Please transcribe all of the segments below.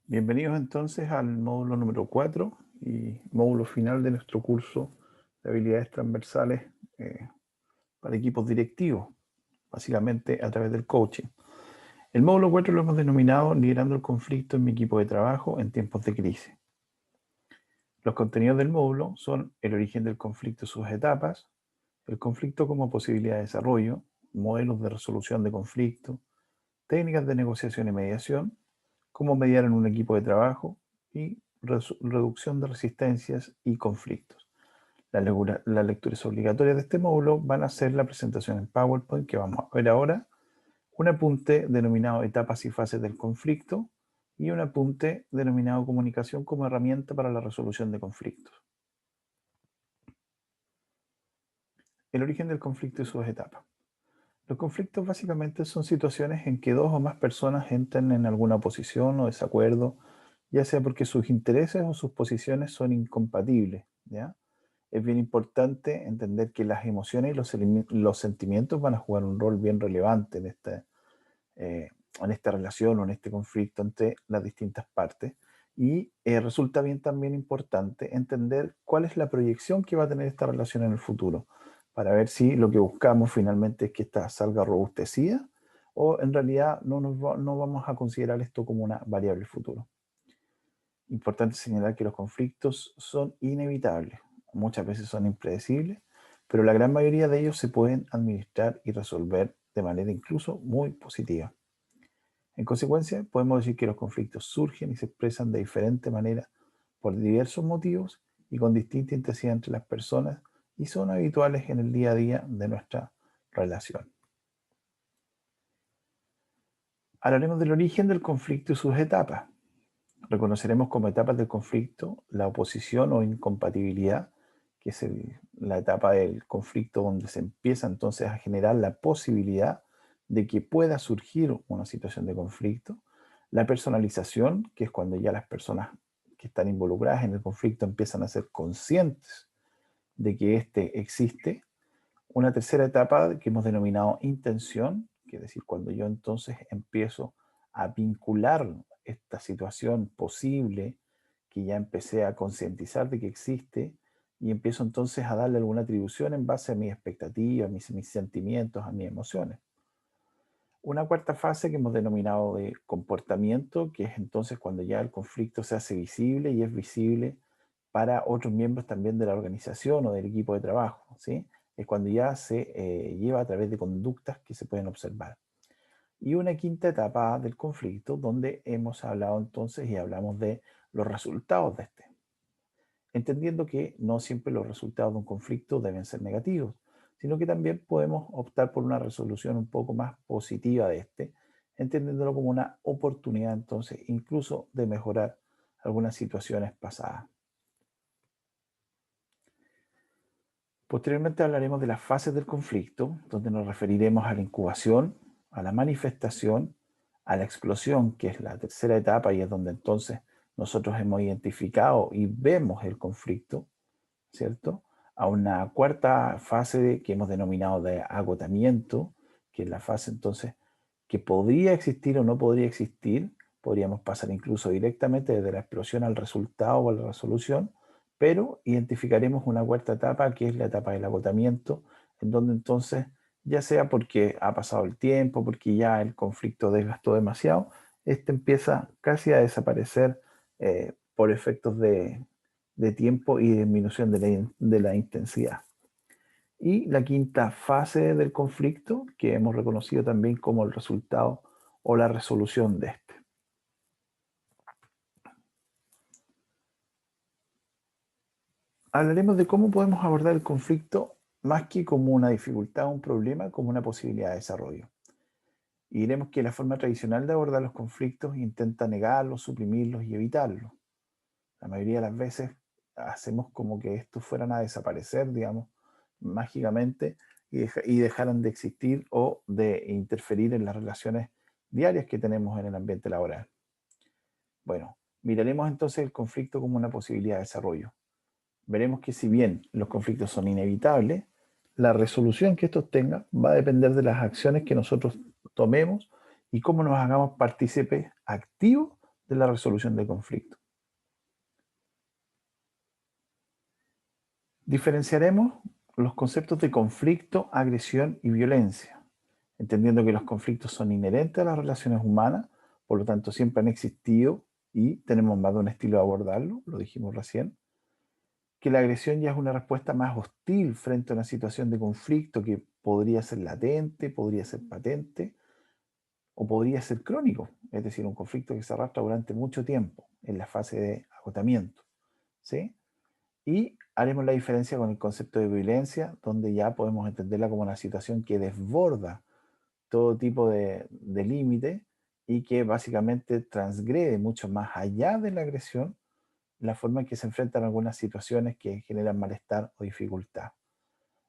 Bienvenidos entonces al módulo número 4 y módulo final de nuestro curso de habilidades transversales para equipos directivos, básicamente a través del coaching. El módulo 4 lo hemos denominado Liderando el conflicto en mi equipo de trabajo en tiempos de crisis. Los contenidos del módulo son el origen del conflicto y sus etapas, el conflicto como posibilidad de desarrollo, modelos de resolución de conflicto, técnicas de negociación y mediación, cómo mediar en un equipo de trabajo y reducción de resistencias y conflictos. Las lecturas obligatorias de este módulo van a ser la presentación en PowerPoint que vamos a ver ahora, un apunte denominado etapas y fases del conflicto y un apunte denominado comunicación como herramienta para la resolución de conflictos. El origen del conflicto y sus etapas. Los conflictos básicamente son situaciones en que dos o más personas entran en alguna oposición o desacuerdo, ya sea porque sus intereses o sus posiciones son incompatibles, ¿ya? Es bien importante entender que las emociones y los sentimientos van a jugar un rol bien relevante en esta relación o en este conflicto entre las distintas partes. Y resulta bien también importante entender cuál es la proyección que va a tener esta relación en el futuro, para ver si lo que buscamos finalmente es que esta salga robustecida o en realidad no vamos a considerar esto como una variable futuro. Importante señalar que los conflictos son inevitables, muchas veces son impredecibles, pero la gran mayoría de ellos se pueden administrar y resolver de manera incluso muy positiva. En consecuencia, podemos decir que los conflictos surgen y se expresan de diferente manera por diversos motivos y con distinta intensidad entre las personas y son habituales en el día a día de nuestra relación. Hablaremos del origen del conflicto y sus etapas. Reconoceremos como etapas del conflicto la oposición o incompatibilidad, que es la etapa del conflicto donde se empieza entonces a generar la posibilidad de que pueda surgir una situación de conflicto. La personalización, que es cuando ya las personas que están involucradas en el conflicto empiezan a ser conscientes de que éste existe. Una tercera etapa que hemos denominado intención, que es decir, cuando yo entonces empiezo a vincular esta situación posible, que ya empecé a concientizar de que existe, y empiezo entonces a darle alguna atribución en base a mis expectativas, mis sentimientos, a mis emociones. Una cuarta fase que hemos denominado de comportamiento, que es entonces cuando ya el conflicto se hace visible y es visible para otros miembros también de la organización o del equipo de trabajo, ¿sí? Es cuando ya se lleva a través de conductas que se pueden observar. Y una quinta etapa del conflicto, donde hemos hablado entonces y hablamos de los resultados de este, entendiendo que no siempre los resultados de un conflicto deben ser negativos, sino que también podemos optar por una resolución un poco más positiva de este, entendiéndolo como una oportunidad entonces incluso de mejorar algunas situaciones pasadas. Posteriormente hablaremos de las fases del conflicto, donde nos referiremos a la incubación, a la manifestación, a la explosión, que es la tercera etapa y es donde entonces nosotros hemos identificado y vemos el conflicto, ¿cierto? A una cuarta fase que hemos denominado de agotamiento, que es la fase entonces que podría existir o no podría existir. Podríamos pasar incluso directamente desde la explosión al resultado o a la resolución, pero identificaremos una cuarta etapa que es la etapa del agotamiento, en donde entonces, ya sea porque ha pasado el tiempo, porque ya el conflicto desgastó demasiado, este empieza casi a desaparecer por efectos de tiempo y disminución de la intensidad. Y la quinta fase del conflicto, que hemos reconocido también como el resultado o la resolución de este. Hablaremos de cómo podemos abordar el conflicto más que como una dificultad o un problema, como una posibilidad de desarrollo. Y diremos que la forma tradicional de abordar los conflictos intenta negarlos, suprimirlos y evitarlos. La mayoría de las veces hacemos como que estos fueran a desaparecer, digamos, mágicamente y dejaran de existir o de interferir en las relaciones diarias que tenemos en el ambiente laboral. Bueno, miraremos entonces el conflicto como una posibilidad de desarrollo. Veremos que si bien los conflictos son inevitables, la resolución que estos tengan va a depender de las acciones que nosotros tomemos y cómo nos hagamos partícipes activos de la resolución de conflicto. Diferenciaremos los conceptos de conflicto, agresión y violencia, entendiendo que los conflictos son inherentes a las relaciones humanas, por lo tanto siempre han existido y tenemos más de un estilo de abordarlo, lo dijimos recién, que la agresión ya es una respuesta más hostil frente a una situación de conflicto que podría ser latente, podría ser patente o podría ser crónico, es decir, un conflicto que se arrastra durante mucho tiempo en la fase de agotamiento, ¿sí? Y haremos la diferencia con el concepto de violencia, donde ya podemos entenderla como una situación que desborda todo tipo de límite y que básicamente transgrede mucho más allá de la agresión la forma en que se enfrentan algunas situaciones que generan malestar o dificultad.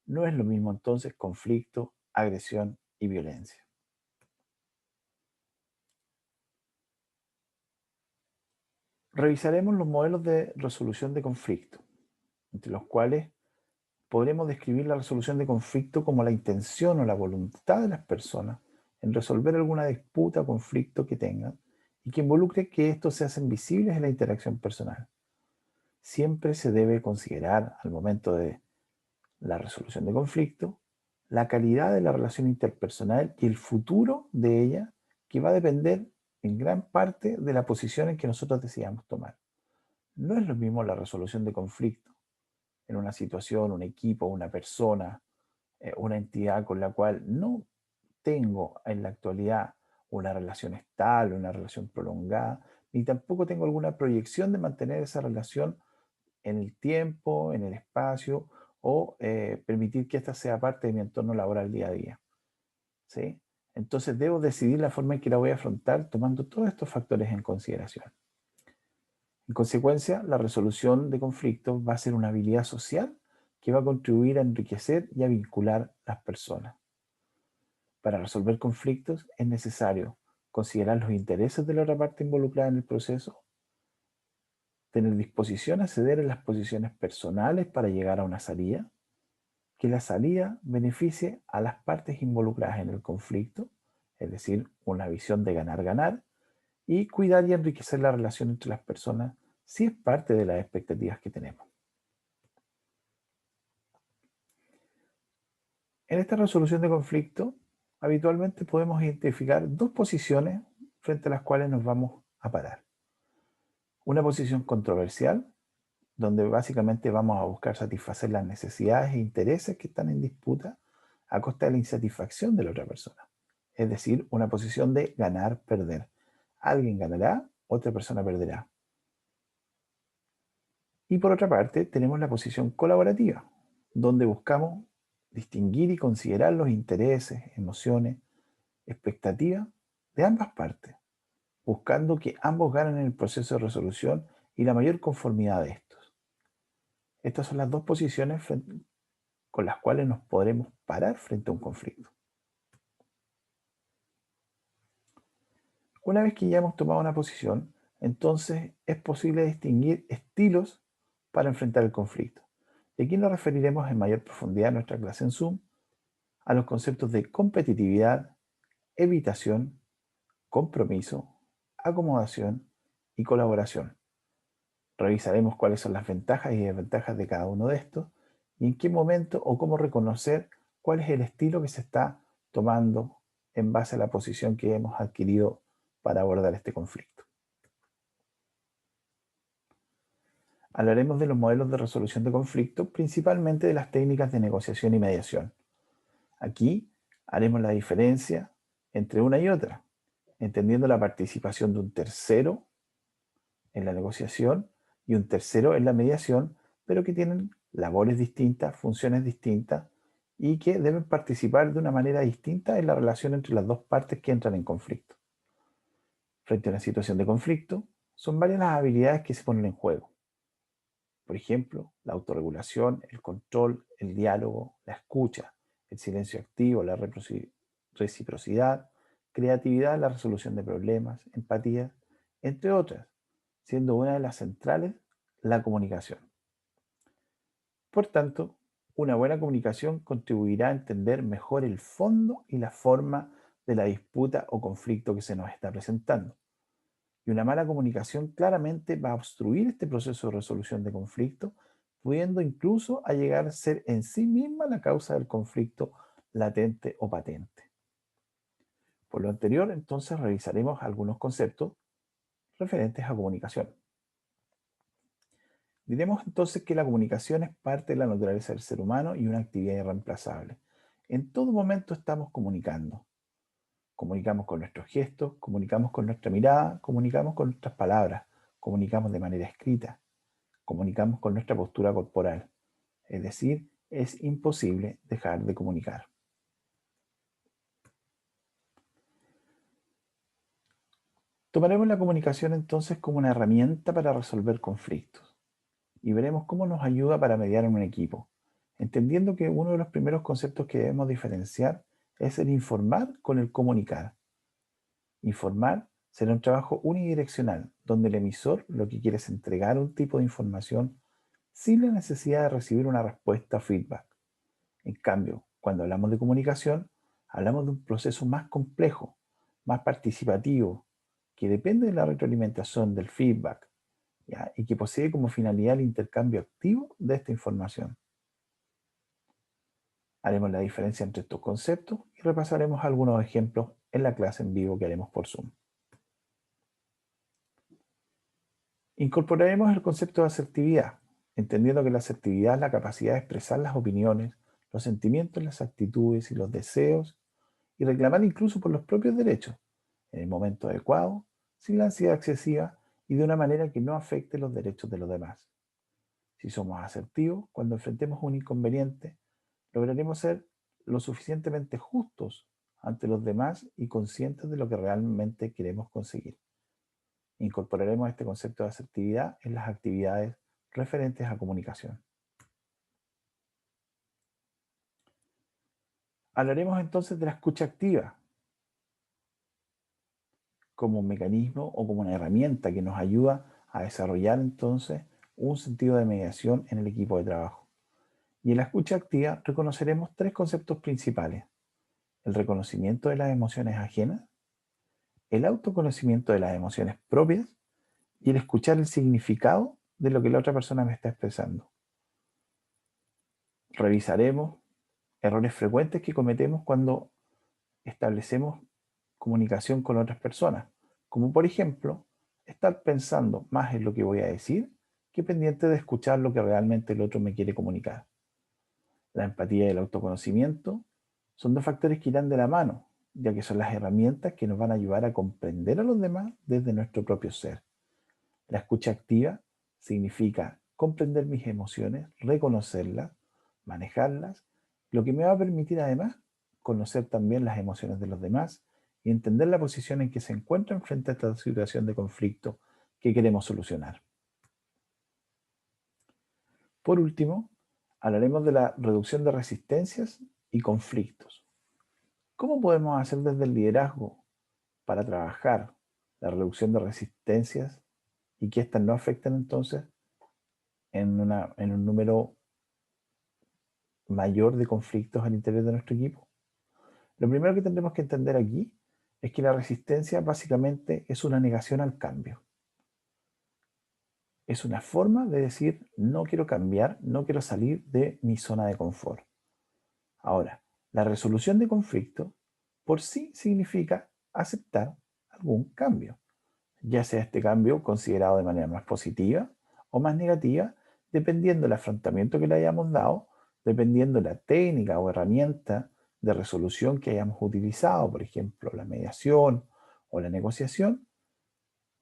No es lo mismo entonces conflicto, agresión y violencia. Revisaremos los modelos de resolución de conflicto, entre los cuales podremos describir la resolución de conflicto como la intención o la voluntad de las personas en resolver alguna disputa o conflicto que tengan y que involucre que estos se hacen visibles en la interacción personal. Siempre se debe considerar al momento de la resolución de conflicto la calidad de la relación interpersonal y el futuro de ella, que va a depender en gran parte de la posición en que nosotros decidamos tomar. No es lo mismo la resolución de conflicto en una situación, un equipo, una persona, una entidad con la cual no tengo en la actualidad una relación estable, una relación prolongada, ni tampoco tengo alguna proyección de mantener esa relación en el tiempo, en el espacio o permitir que ésta sea parte de mi entorno laboral día a día. ¿Sí? Entonces debo decidir la forma en que la voy a afrontar tomando todos estos factores en consideración. En consecuencia, la resolución de conflictos va a ser una habilidad social que va a contribuir a enriquecer y a vincular las personas. Para resolver conflictos es necesario considerar los intereses de la otra parte involucrada en el proceso, tener disposición a ceder en las posiciones personales para llegar a una salida, que la salida beneficie a las partes involucradas en el conflicto, es decir, una visión de ganar-ganar, y cuidar y enriquecer la relación entre las personas si es parte de las expectativas que tenemos. En esta resolución de conflicto, habitualmente podemos identificar dos posiciones frente a las cuales nos vamos a parar. Una posición controversial, donde básicamente vamos a buscar satisfacer las necesidades e intereses que están en disputa a costa de la insatisfacción de la otra persona. Es decir, una posición de ganar-perder. Alguien ganará, otra persona perderá. Y por otra parte, tenemos la posición colaborativa, donde buscamos distinguir y considerar los intereses, emociones, expectativas de ambas partes, buscando que ambos ganen en el proceso de resolución y la mayor conformidad de estos. Estas son las dos posiciones con las cuales nos podremos parar frente a un conflicto. Una vez que ya hemos tomado una posición, entonces es posible distinguir estilos para enfrentar el conflicto. Y aquí nos referiremos en mayor profundidad en nuestra clase en Zoom a los conceptos de competitividad, evitación, compromiso, acomodación y colaboración. Revisaremos cuáles son las ventajas y desventajas de cada uno de estos y en qué momento o cómo reconocer cuál es el estilo que se está tomando en base a la posición que hemos adquirido para abordar este conflicto. Hablaremos de los modelos de resolución de conflictos, principalmente de las técnicas de negociación y mediación. Aquí haremos la diferencia entre una y otra, entendiendo la participación de un tercero en la negociación y un tercero en la mediación, pero que tienen labores distintas, funciones distintas y que deben participar de una manera distinta en la relación entre las dos partes que entran en conflicto. Frente a una situación de conflicto, son varias las habilidades que se ponen en juego. Por ejemplo, la autorregulación, el control, el diálogo, la escucha, el silencio activo, la reciprocidad, creatividad, la resolución de problemas, empatía, entre otras, siendo una de las centrales la comunicación. Por tanto, una buena comunicación contribuirá a entender mejor el fondo y la forma de la disputa o conflicto que se nos está presentando. Y una mala comunicación claramente va a obstruir este proceso de resolución de conflicto, pudiendo incluso a llegar a ser en sí misma la causa del conflicto latente o patente. Por lo anterior, entonces revisaremos algunos conceptos referentes a comunicación. Diremos entonces que la comunicación es parte de la naturaleza del ser humano y una actividad irreemplazable. En todo momento estamos comunicando. Comunicamos con nuestros gestos, comunicamos con nuestra mirada, comunicamos con nuestras palabras, comunicamos de manera escrita, comunicamos con nuestra postura corporal. Es decir, es imposible dejar de comunicar. Tomaremos la comunicación entonces como una herramienta para resolver conflictos y veremos cómo nos ayuda para mediar en un equipo, entendiendo que uno de los primeros conceptos que debemos diferenciar es el informar con el comunicar. Informar será un trabajo unidireccional, donde el emisor lo que quiere es entregar un tipo de información sin la necesidad de recibir una respuesta o feedback. En cambio, cuando hablamos de comunicación, hablamos de un proceso más complejo, más participativo, que depende de la retroalimentación, del feedback, ¿ya? Y que posee como finalidad el intercambio activo de esta información. Haremos la diferencia entre estos conceptos y repasaremos algunos ejemplos en la clase en vivo que haremos por Zoom. Incorporaremos el concepto de asertividad, entendiendo que la asertividad es la capacidad de expresar las opiniones, los sentimientos, las actitudes y los deseos y reclamar incluso por los propios derechos, en el momento adecuado, sin la ansiedad excesiva y de una manera que no afecte los derechos de los demás. Si somos asertivos, cuando enfrentemos un inconveniente, lograremos ser lo suficientemente justos ante los demás y conscientes de lo que realmente queremos conseguir. Incorporaremos este concepto de asertividad en las actividades referentes a comunicación. Hablaremos entonces de la escucha activa como un mecanismo o como una herramienta que nos ayuda a desarrollar entonces un sentido de mediación en el equipo de trabajo. Y en la escucha activa reconoceremos tres conceptos principales: el reconocimiento de las emociones ajenas, el autoconocimiento de las emociones propias y el escuchar el significado de lo que la otra persona me está expresando. Revisaremos errores frecuentes que cometemos cuando establecemos comunicación con otras personas, como por ejemplo, estar pensando más en lo que voy a decir que pendiente de escuchar lo que realmente el otro me quiere comunicar. La empatía y el autoconocimiento son dos factores que irán de la mano, ya que son las herramientas que nos van a ayudar a comprender a los demás desde nuestro propio ser. La escucha activa significa comprender mis emociones, reconocerlas, manejarlas, lo que me va a permitir además conocer también las emociones de los demás y entender la posición en que se encuentran frente a esta situación de conflicto que queremos solucionar. Por último, hablaremos de la reducción de resistencias y conflictos. ¿Cómo podemos hacer desde el liderazgo para trabajar la reducción de resistencias y que éstas no afecten entonces en un número mayor de conflictos al interior de nuestro equipo? Lo primero que tendremos que entender aquí es que la resistencia básicamente es una negación al cambio. Es una forma de decir: no quiero cambiar, no quiero salir de mi zona de confort. Ahora, la resolución de conflicto por sí significa aceptar algún cambio, ya sea este cambio considerado de manera más positiva o más negativa, dependiendo del afrontamiento que le hayamos dado, dependiendo de la técnica o herramienta de resolución que hayamos utilizado, por ejemplo, la mediación o la negociación,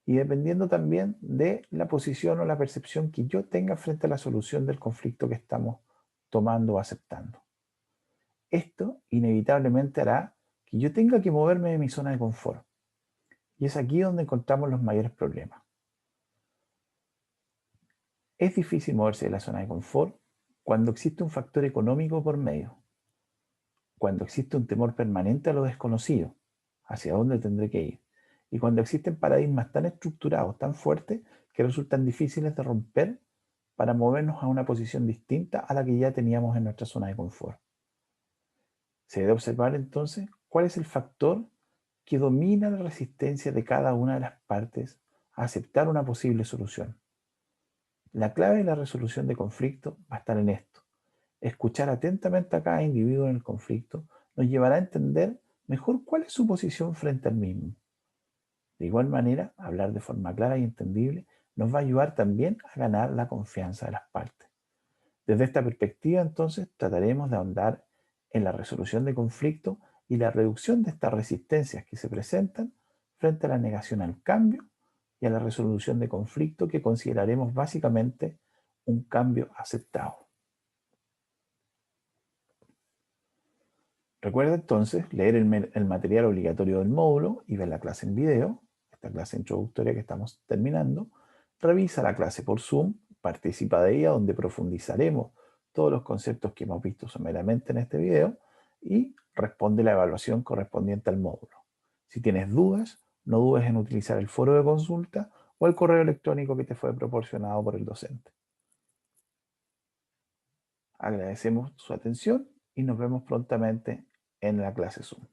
y dependiendo también de la posición o la percepción que yo tenga frente a la solución del conflicto que estamos tomando o aceptando. Esto inevitablemente hará que yo tenga que moverme de mi zona de confort. Y es aquí donde encontramos los mayores problemas. Es difícil moverse de la zona de confort cuando existe un factor económico por medio, cuando existe un temor permanente a lo desconocido, hacia dónde tendré que ir, y cuando existen paradigmas tan estructurados, tan fuertes, que resultan difíciles de romper para movernos a una posición distinta a la que ya teníamos en nuestra zona de confort. Se debe observar entonces cuál es el factor que domina la resistencia de cada una de las partes a aceptar una posible solución. La clave de la resolución de conflicto va a estar en esto. Escuchar atentamente a cada individuo en el conflicto nos llevará a entender mejor cuál es su posición frente al mismo. De igual manera, hablar de forma clara y entendible nos va a ayudar también a ganar la confianza de las partes. Desde esta perspectiva, entonces, trataremos de ahondar en la resolución de conflictos y la reducción de estas resistencias que se presentan frente a la negación al cambio y a la resolución de conflicto que consideraremos básicamente un cambio aceptado. Recuerda entonces leer el material obligatorio del módulo y ver la clase en video, esta clase introductoria que estamos terminando. Revisa la clase por Zoom, participa de ella donde profundizaremos todos los conceptos que hemos visto someramente en este video y responde la evaluación correspondiente al módulo. Si tienes dudas, no dudes en utilizar el foro de consulta o el correo electrónico que te fue proporcionado por el docente. Agradecemos su atención y nos vemos prontamente en la clase Zoom.